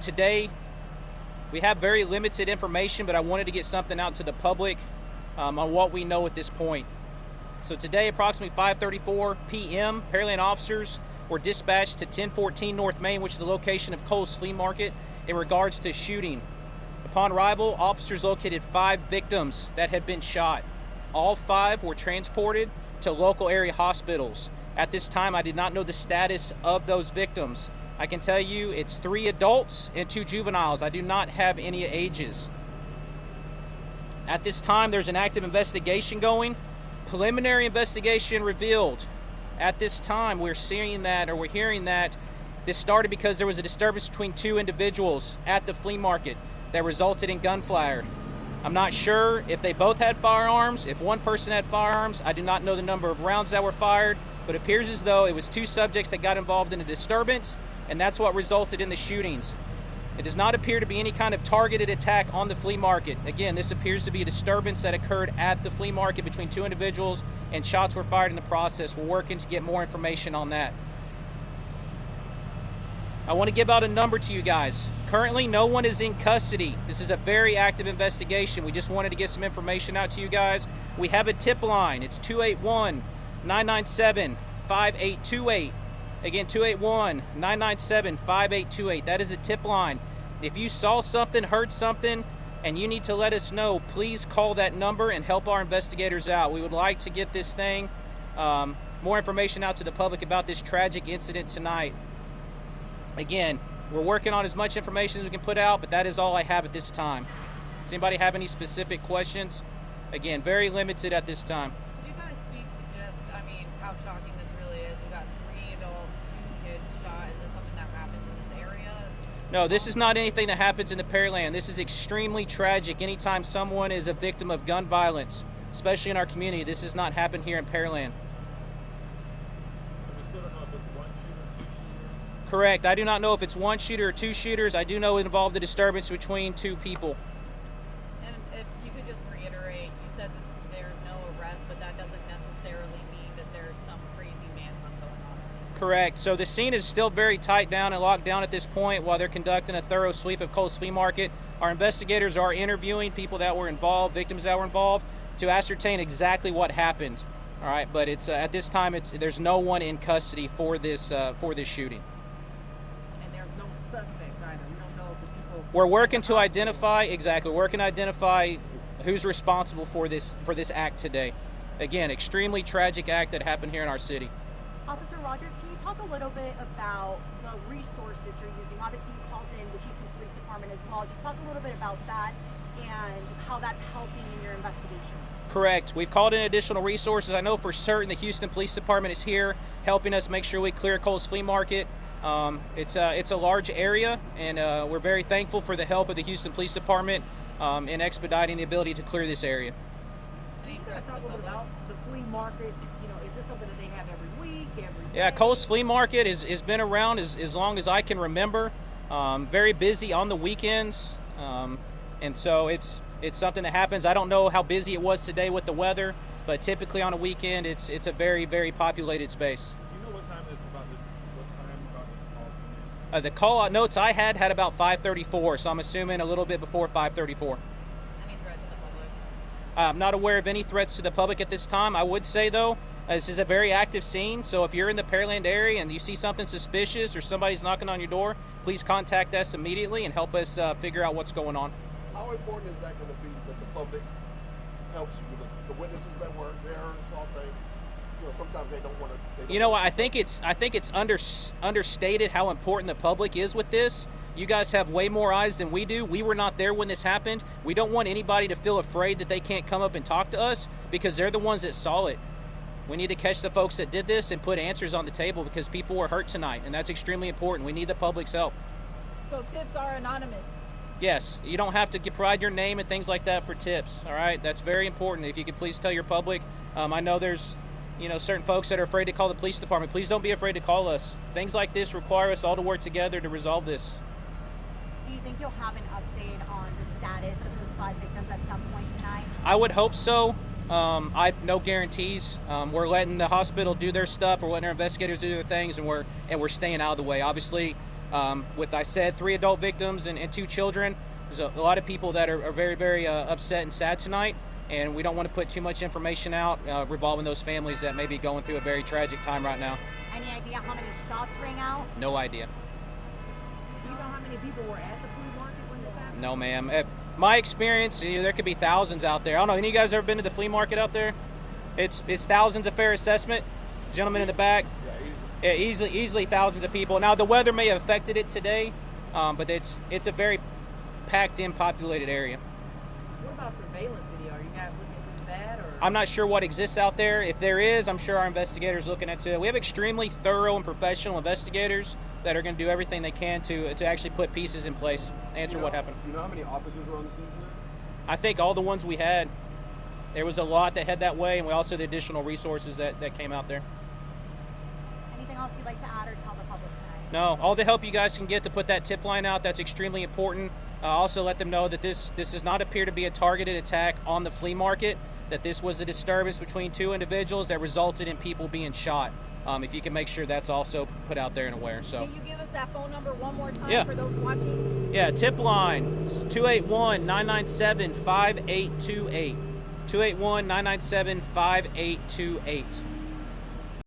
Today, we have very limited information, but I wanted to get something out to the public on what we know at this point. So today, approximately 5:34 p.m., Pearland officers were dispatched to 1014 North Main, which is the location of Cole's Flea Market, in regards to shooting. Upon arrival, officers located 5 victims that had been shot. All 5 were transported to local area hospitals. At this time, I did not know the status of those victims. I can tell you it's 3 adults and 2 juveniles. I do not have any ages. At this time, there's an active investigation going. Preliminary investigation revealed at this time we're hearing that this started because there was a disturbance between 2 individuals at the flea market that resulted in gunfire. I'm not sure if they both had firearms, if one person had firearms. I do not know the number of rounds that were fired, but it appears as though it was 2 subjects that got involved in a disturbance, and that's what resulted in the shootings. It does not appear to be any kind of targeted attack on the flea market. Again, this appears to be a disturbance that occurred at the flea market between 2 individuals, and shots were fired in the process. We're working to get more information on that. I want to give out a number to you guys. Currently, no one is in custody. This is a very active investigation. We just wanted to get some information out to you guys. We have a tip line. It's 281-997-5828. Again, 281-997-5828. That is a tip line. If you saw something, heard something, and you need to let us know, please call that number and help our investigators out. We would like to get this thing, more information out to the public about this tragic incident tonight. Again, we're working on as much information as we can put out, but that is all I have at this time. Does anybody have any specific questions? Again, very limited at this time. Can you kind of speak to just, how shocking this really is? We got 3 adults, 2 kids shot. Is this something that happens in this area? No, this is not anything that happens in the Pearland. This is extremely tragic. Anytime someone is a victim of gun violence, especially in our community, this has not happened here in Pearland. We still don't know if it's 1 shooter, 2 shooters. Correct. I do not know if it's 1 shooter or 2 shooters. I do know it involved a disturbance between 2 people. And if you could just reiterate, you said that there's no arrest, but that doesn't necessarily mean that there's some crazy manhunt going on. Correct. So the scene is still very tight down and locked down at this point while they're conducting a thorough sweep of Cole's Flea Market. Our investigators are interviewing people that were involved, victims that were involved, to ascertain exactly what happened. All right, but it's at this time there's no one in custody for this shooting. And there's no suspects either. We don't know if the people. We're working to identify who's responsible for this act today. Again, extremely tragic act that happened here in our city. Officer Rogers, can you talk a little bit about the resources you're using? Obviously, you called in the Houston Police Department as well. Just talk a little bit about that and how that's helping in your investigation. Correct. We've called in additional resources. I know for certain the Houston Police Department is here helping us make sure we clear Cole's Flea Market. It's a large area, and we're very thankful for the help of the Houston Police Department in expediting the ability to clear this area. Can you talk a little bit about the flea market? Is this something that they have every week, every day? Yeah, Cole's Flea Market has been around as long as I can remember. Very busy on the weekends, and so it's something that happens. I don't know how busy it was today with the weather, but typically on a weekend it's a very, very populated space. Do you know what time about this call? The call out notes I had about 5:34, so I'm assuming a little bit before 5:34. Any threats to the public? I'm not aware of any threats to the public at this time. I would say, though, this is a very active scene, so if you're in the Pearland area and you see something suspicious or somebody's knocking on your door, please contact us immediately and help us figure out what's going on. How important is that going to be that the public helps you with the witnesses that were there and saw things? Sometimes they don't want to. I think it's understated how important the public is with this. You guys have way more eyes than we do. We were not there when this happened. We don't want anybody to feel afraid that they can't come up and talk to us because they're the ones that saw it. We need to catch the folks that did this and put answers on the table because people were hurt tonight, and that's extremely important. We need the public's help. So tips are anonymous. Yes, you don't have to provide your name and things like that for tips. All right, that's very important. If you could please tell your public. I know there's certain folks that are afraid to call the police department. Please don't be afraid to call us. Things like this require us all to work together to resolve this. Do you think you'll have an update on the status of those 5 victims at some point tonight? I would hope so. I no guarantees. We're letting the hospital do their stuff. We're letting our investigators do their things, and we're staying out of the way. Obviously, With, I said, 3 adult victims and 2 children, there's a lot of people that are very, very upset and sad tonight, and we don't want to put too much information out revolving those families that may be going through a very tragic time right now. Any idea how many shots rang out? No idea. Do you know how many people were at the flea market when this happened? No, ma'am. My experience, there could be thousands out there. I don't know. Any of you guys ever been to the flea market out there? It's thousands of fair assessment. Gentleman in the back. Yeah, easily thousands of people. Now the weather may have affected it today, but it's a very packed in, populated area. What about surveillance video? Are you guys looking into that, or? I'm not sure what exists out there. If there is, I'm sure our investigators are looking into it. We have extremely thorough and professional investigators that are going to do everything they can to actually put pieces in place, answer what happened. Do you know how many officers were on the scene tonight? I think all the ones we had. There was a lot that head that way, and we also had the additional resources that came out there. Anything else you'd like to add or tell the public tonight? No, all the help you guys can get to put that tip line out, that's extremely important. Also let them know that this does not appear to be a targeted attack on the flea market, that this was a disturbance between 2 individuals that resulted in people being shot. If you can make sure that's also put out there and aware. So. Can you give us that phone number one more time Yeah. for those watching? Yeah, tip line, it's 281-997-5828. 281-997-5828.